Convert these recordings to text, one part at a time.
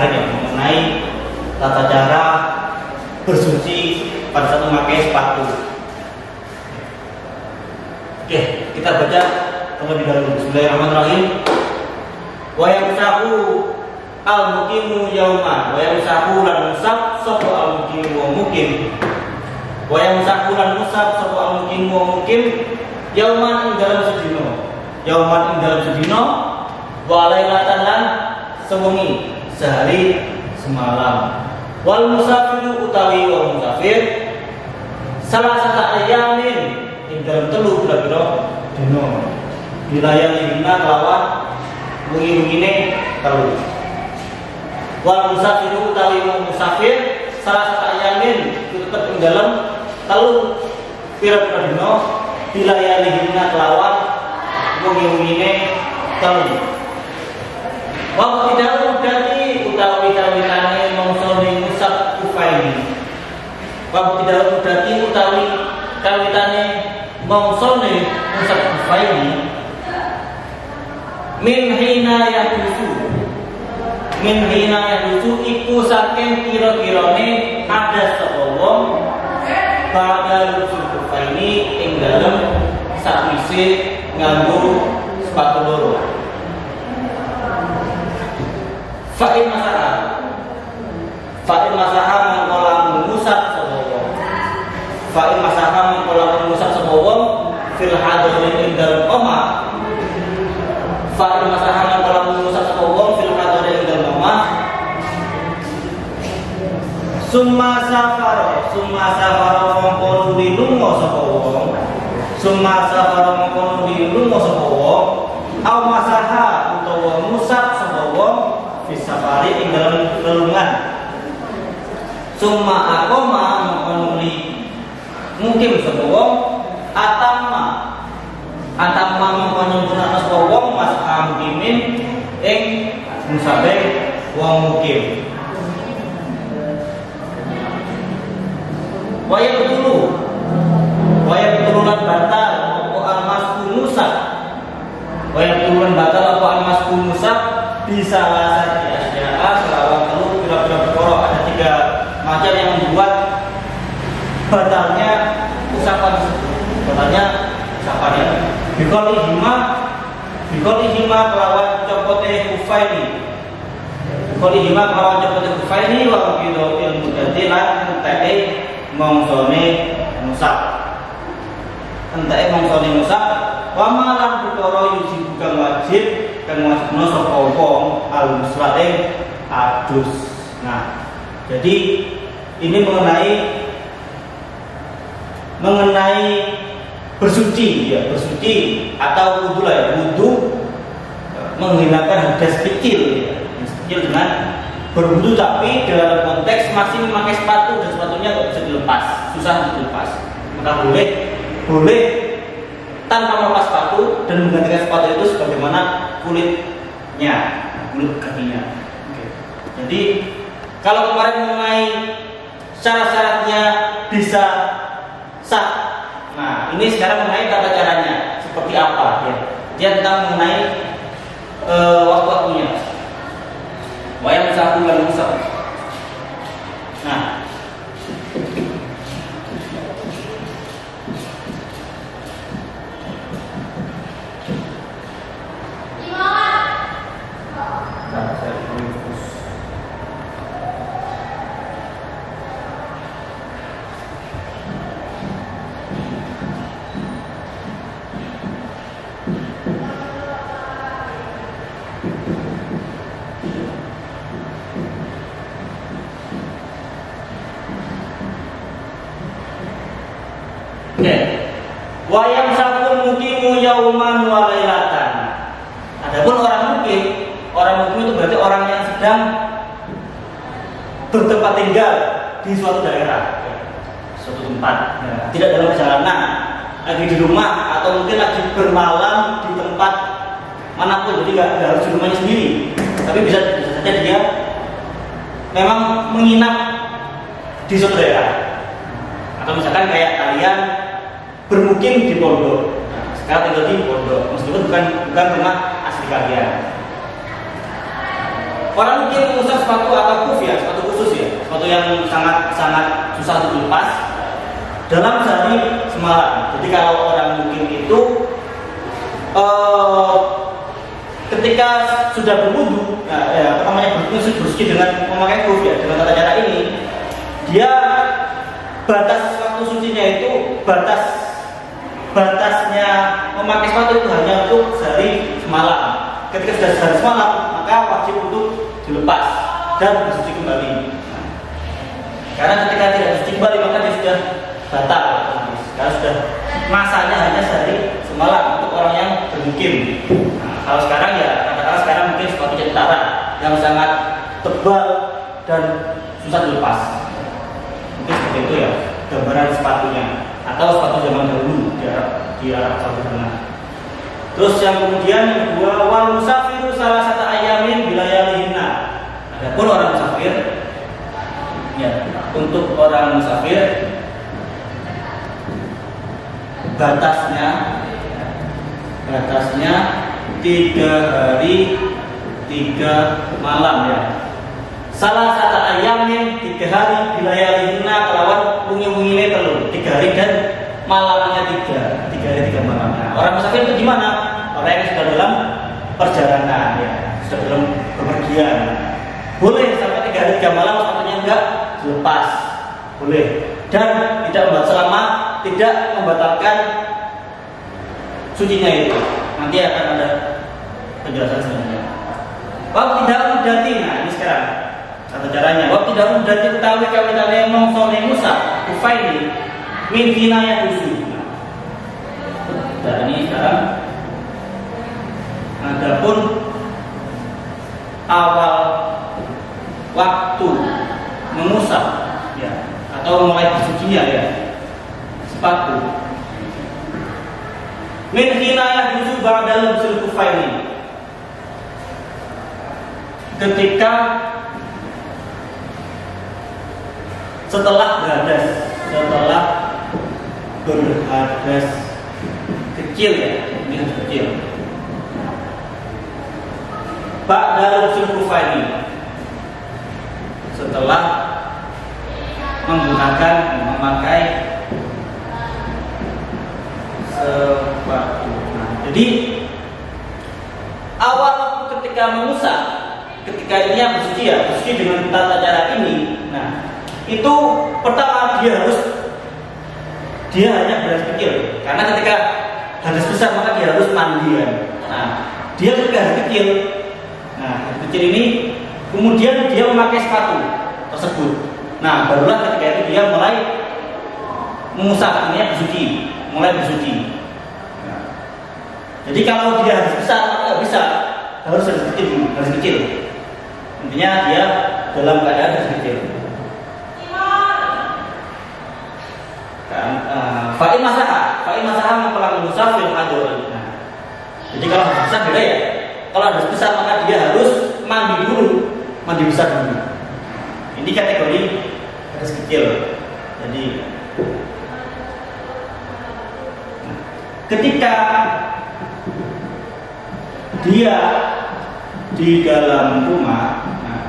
kemarin ya, mengenai tata cara bersuci pada saat memakai sepatu. Oke, kita baca terlebih dahulu. Bismillahirrahmanirrahim. Wa yamsahu al-muqimu yauman wa yamsahu lan musab sapa al-muqimu wa muqim. Wa yamsahu lan musab sapa al-muqimu wa muqim yauman ing dalam sedina. Yauman ing dalam sedina wa lailatan lan sewengi, sehari semalam. Wal musafiru utawi wal musafir salah satu ayamin ing dalam telu pira-pira dina. Wilayah lina kelawan wengi-wengine telu. Wal musafiru utawi wal musafir salah satu ayamin tetep ing dalam telu pira-pira dina. Wilayah lina kelawan wengi-wengine telu. Waktu tidak udati utawi kawitane mongsone musab kufaini. Waktu tidak udati utawi kawitane mongsone musab kufaini. Min hina yahusu iku saking kira-kirane ada sapa wong pada musab kufaini ing dalem sakwise nganggo sepatu loro. Fa'in masaha mengkolam musab sebawang. Fa'in masaha mengkolam musab sebawang fil hadirin ing dalem omah. Fa'in masaha mengkolam musab sebawang fil hadirin ing dalem omah. Summa safaro mengkono di lunga sebawang. Summa safaro mengkono di lunga sebawang. Au masaha utawa musab sebawang safari ing dalam lelungan. Summa akoma mengkonuli mungkin sapa wong atama mengkonuli sapa wong mas amkimin ing musabe wong mukim. Wayang tululan batal apa almas kunusab. Wayang tululan batal apa almas kunusab bisa lasa selawat telu pira-pira perkara. Ada 3 macam yang membuat batalnya usapan ya. Bikoli hima kelawan copote kufaini. Wa kilo ilmu dadi lan enteke mongsone musab. Wa malan perkara yuji bukan wajib kang wajibna sapa wong al-muslim adus. Nah, jadi ini mengenai bersuci atau wudu lah ya. Wudu menghilangkan hadas kecil ya. Dengan berwudu tapi dalam konteks masih memakai sepatu dan sepatunya nggak bisa dilepas, susah untuk dilepas. Maka boleh tanpa melepas sepatu dan menggantikan sepatu itu sebagaimana kulit kakinya. Oke. Jadi kalau kemarin mengenai syarat-syaratnya bisa sah. Nah, ini sekarang mengenai tata caranya seperti apa ya. Dia tentang mengenai waktu-waktunya. Wayang satu dan musab. Nah, wayang sabun mukimu yauman wa lailatan. Adapun orang mukim itu berarti orang yang sedang bertempat tinggal di suatu daerah, suatu tempat, tidak dalam perjalanan, lagi di rumah atau mungkin lagi bermalam di tempat manapun. Jadi nggak harus di rumahnya sendiri, tapi bisa saja dia memang menginap di suatu daerah. Atau misalkan kayak kalian bermukim di pondok, sekarang tinggal di pondok, meskipun bukan rumah asli kalian. orang mungkin mengusap sepatu atau kuf ya, sepatu khusus ya, sepatu yang sangat susah untuk dilepas dalam sehari semalam. Jadi kalau orang mungkin itu ketika sudah berwudu, namanya bersih dengan memakai kuf ya, dengan tata cara ini, dia batas waktu sucinya itu batasnya memakai sepatu itu hanya untuk sehari semalam. Ketika sudah sehari semalam, maka wajib untuk dilepas dan bersuci kembali. Karena ketika tidak bersuci kembali, maka dia sudah batal. Karena sudah masanya hanya sehari semalam untuk orang yang bermukim. Nah, kalau sekarang ya, katakanlah sekarang mungkin sepatu tentara yang sangat tebal dan susah dilepas. Mungkin seperti itu ya gambaran sepatunya, atau sepatu zaman dahulu di Arab Saudi sana. Terus yang kemudian yang kedua, wal musafiru salah satu ayamin bilayalihinna. Adapun orang musafir, ya, untuk orang musafir batasnya 3 hari 3 malam ya. Salah satu ayamin 3 hari bilayalihinna kelawan wengi-wengine telu, 3 hari dan malamnya 3 hari 3 malam. Nah, orang musafir itu gimana? Orang yang sudah dalam perjalanan ya, sudah dalam bepergian. Boleh sampai 3 hari 3 malam sepatunya enggak dilepas. Boleh. Dan tidak membatalkan sucinya itu. Nanti akan ada penjelasan selanjutnya. Waktu tidak mudati, nah ini sekarang kata caranya. Waktu tidak mudati utawi kawitane mongsone Musa kufaini min kinayah usul. Nah ini sekarang adapun awal waktu mengusap ya, atau mulai bersucinya ya sepatu min kinayah usul ba'da usul kufaini, ketika setelah berhadas kecil ya, ini kecil. Ba'da usul kufaini, setelah memakai sepatu. Nah, jadi awal ketika mengusap, ketika ini bersuci ya, bersuci dengan tata cara ini. Nah, itu pertama dia hanya berhadas kecil, karena ketika hadas besar maka dia harus mandian. Nah, dia ketika hadas kecil, nah hadas kecil ini kemudian dia memakai sepatu tersebut. Nah, barulah ketika itu dia mulai mengusap, ini mulai bersuci. Nah, jadi kalau dia hadas besar nggak bisa, harus hadas kecil. Intinya dia dalam keadaan hadas kecil. Fa'in masaha mempelang musafir hadori. Nah, jadi kalau hadas besar beda ya. Kalau hadas besar maka dia harus mandi besar dulu. Ini kategori hadas kecil. Jadi ketika dia di dalam rumah, nah,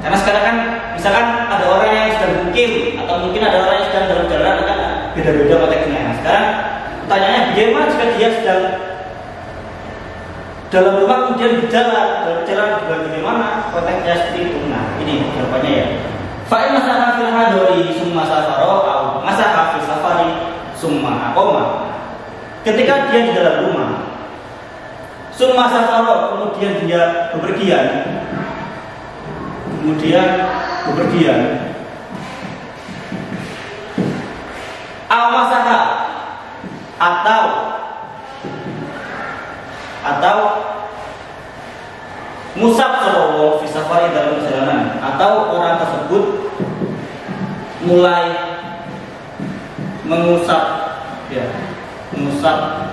karena sekarang kan misalkan ada orang yang sedang mukim atau mungkin ada orang yang sedang dalam jalan, kan beda-beda konteksnya. Nah, sekarang pertanyaannya bagaimana jika dia sedang dalam rumah kemudian berjalan bagaimana konteksnya seperti itu? Nah, ini jawabannya ya. Fa'in masaha fil hadori summa safaro au masaha fil safari summa aqoma. Ketika dia di dalam rumah, summa safaro, kemudian dia bepergian, al-masaha atau musab sapa fi safari dalam perjalanan, atau orang tersebut mulai mengusap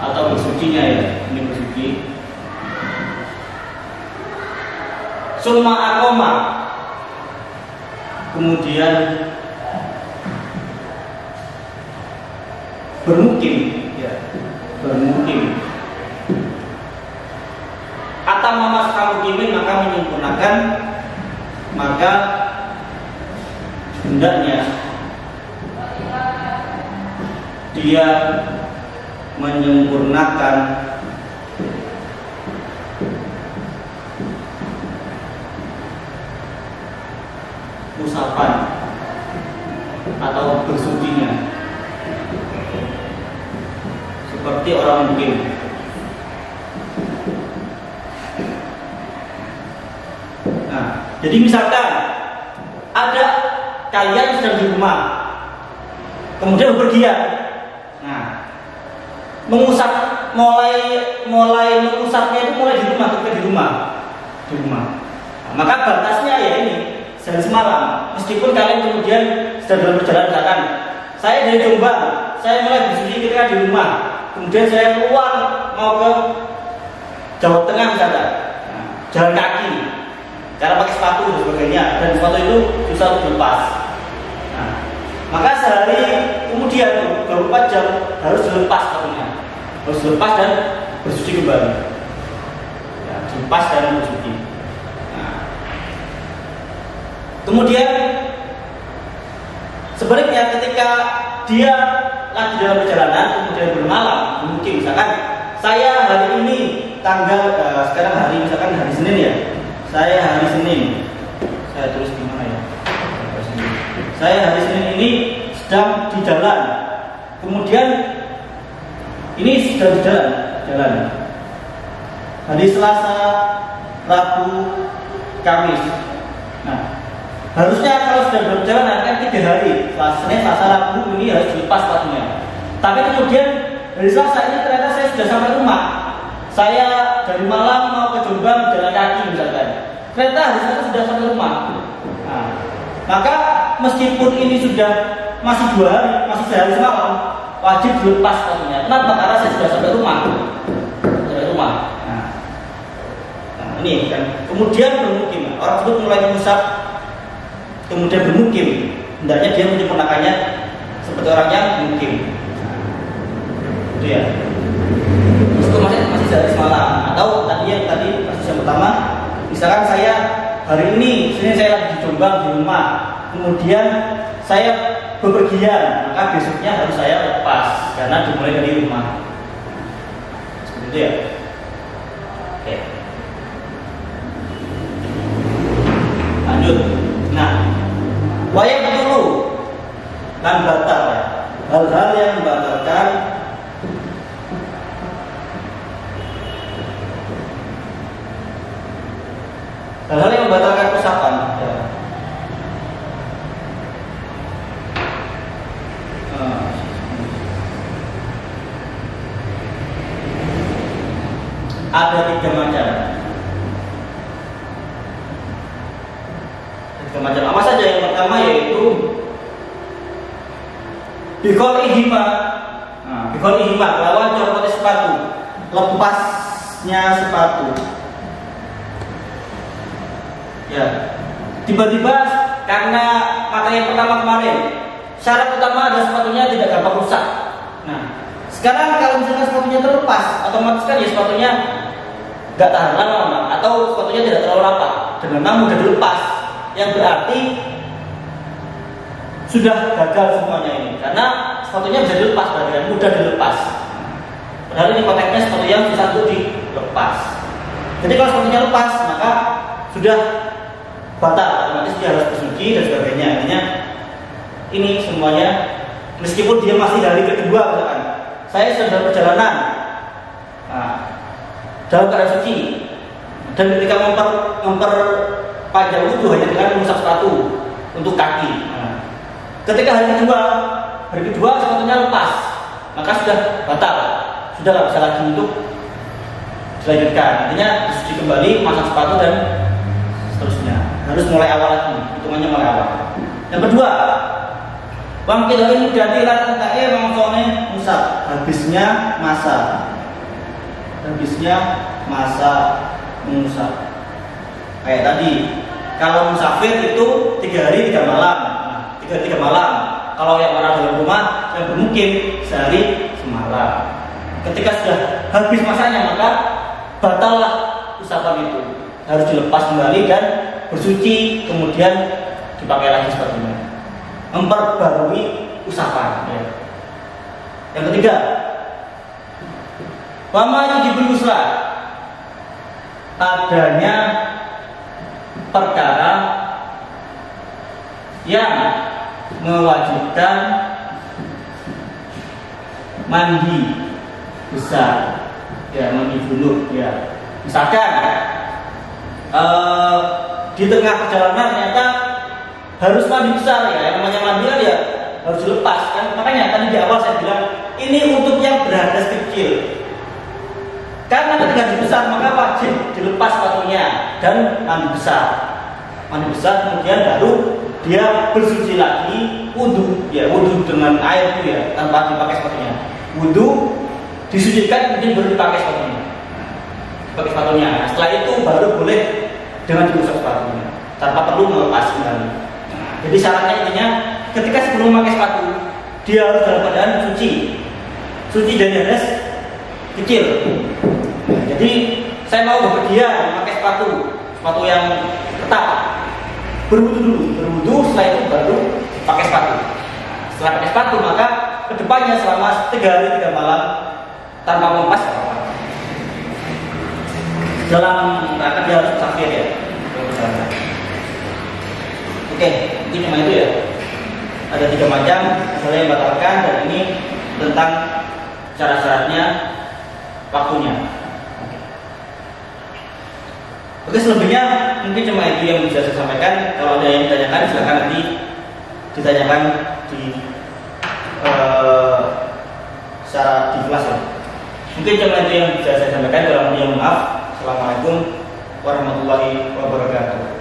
atau bersucinya ya, ini bersuci. Summa aqoma, kemudian bermukim. Atau mamas kamu kimin, maka menyempurnakan maka hendaknya dia menyempurnakan usapan atau bersucinya seperti orang mukim. Nah, jadi misalkan ada kalian sedang di rumah, kemudian bepergian, nah, mengusap mulai mengusapnya itu mulai di rumah, ketika di rumah. Nah, maka batasnya ya ini sehari semalam. Meskipun kalian kemudian sedang dalam perjalanan, misalkan saya dari Jombang, saya mulai bersuci ketika di rumah, kemudian saya keluar mau ke Jawa Tengah misalkan, nah, jalan kaki, cara pakai sepatu dan sebagainya, dan sepatu itu susah untuk lepas. Nah, maka sehari kemudian 24 jam harus dilepas sepatunya, harus dilepas dan bersuci kembali, ya, dilepas dan bersuci. Nah, kemudian sebaliknya ketika dia lagi dalam perjalanan kemudian bermalam, mungkin misalkan saya hari ini tanggal sekarang hari misalkan hari Senin ya, saya hari Senin, saya tulis di mana ya, saya hari Senin ini sedang di jalan, kemudian ini sedang di jalan hari Selasa, Rabu, Kamis. Nah, harusnya kalau sudah berjalan kan 3 hari, Senin, Selasa, Rabu ini harus dilepas sepatunya. Tapi kemudian dari Selasa ini ternyata saya sudah sampai rumah. Saya dari Malang mau ke Jombang jalan kaki misalkan. Ternyata hari Selasa sudah sampai rumah. Nah, maka meskipun ini sudah masih 2 hari, masih sehari semalam, wajib dilepas sepatunya. Kenapa? Karena saya sudah sampai rumah. Nah, ini kan. Kemudian bermukim. Orang tersebut mulai mengusap, kemudian bermukim, hendaknya dia menyempurnakannya seperti orang yang mukim. Itu ya. Itu masih sehari semalam. Atau tadi kasus yang pertama, misalkan saya hari ini saya lagi di Jombang di rumah, kemudian saya bepergian, maka besoknya harus saya lepas karena dimulai dari rumah. Seperti itu ya. Oke. Lanjut. Nah, wayang dulu dan batal ya. Hal-hal yang membatalkan usapan ya. Ada 3 macam. Apa saja? Yang pertama yaitu biqolihima. Nah, biqolihima lawan copot sepatu, lepasnya sepatu. Ya, tiba-tiba karena materi yang pertama kemarin, syarat utama ada sepatunya tidak gampang rusak. Nah, sekarang kalau misalkan sepatunya terlepas, otomatis kan ya sepatunya nggak tahan lama atau sepatunya tidak terlalu rapat dan memang mudah dilepas, yang berarti sudah gagal semuanya ini karena sepatunya bisa dilepas berarti mudah dilepas. Padahal ini konteksnya sepatu yang susah untuk dilepas. Jadi kalau sepatunya lepas maka sudah batal, otomatis dia harus bersuci dan sebagainya. Artinya ini semuanya meskipun dia masih hari kedua misalkan, saya sedang dalam perjalanan, nah, dalam keadaan suci, dan ketika memperpanjang wudhu hanya dengan mengusap sepatu untuk kaki. Nah, ketika hari kedua sepatunya lepas, maka sudah batal, sudah tidak bisa lagi untuk dilanjutkan. Artinya disuci kembali, masang sepatu dan seterusnya. Harus mulai awal lagi, hitungannya mulai awal. Yang kedua, wang tidak ini jadi latar tae mangsone musab, habisnya masa mengusap. Kayak tadi, kalau musafir itu 3 hari 3 malam. Nah, 3 hari 3 malam. Kalau yang orang dalam rumah yang bermukim sehari semalam. Ketika sudah habis masanya maka batallah usapan itu, harus dilepas kembali dan bersuci, kemudian dipakai lagi sepatunya. Memperbarui usapan. Ya. Yang ketiga, wama yujibul usra, adanya perkara yang mewajibkan mandi besar, ya, mandi junub, ya. Misalkan di tengah perjalanan ternyata harus mandi besar, ya. Yang namanya mandi kan ya harus dilepas kan. Makanya tadi di awal saya bilang ini untuk yang berhadas kecil. Karena ketika hadas besar maka wajib dilepas sepatunya dan mandi besar. Mandi besar kemudian baru dia bersuci lagi, wudu, ya, wudu dengan air itu, ya, tanpa dipakai sepatunya. Wudu, disucikan, kemudian baru dipakai sepatunya. Pakai sepatunya. Nah, setelah itu baru boleh dengan diusap sepatunya, tanpa perlu melepas kembali. Jadi syaratnya intinya, ketika sebelum memakai sepatu, dia harus dalam keadaan suci dari hadas kecil. Nah, jadi saya mau berpergian memakai sepatu yang ketat. Berwudu dulu, setelah itu baru pakai sepatu. Setelah pakai sepatu maka kedepannya selama 3 hari 3 malam tanpa melepas dalam rangka dia harus musafir, ya. Oke, mungkin cuma itu, ya. Ada 3 macam misalnya yang batalkan, dan ini tentang syarat-syaratnya, waktunya. Oke, selebihnya mungkin cuma itu yang bisa saya sampaikan. Kalau ada yang ditanyakan silahkan nanti ditanyakan secara di kelas, ya. Mungkin cuma itu yang bisa saya sampaikan. Kalau mohon maaf. Assalamualaikum warahmatullahi wabarakatuh.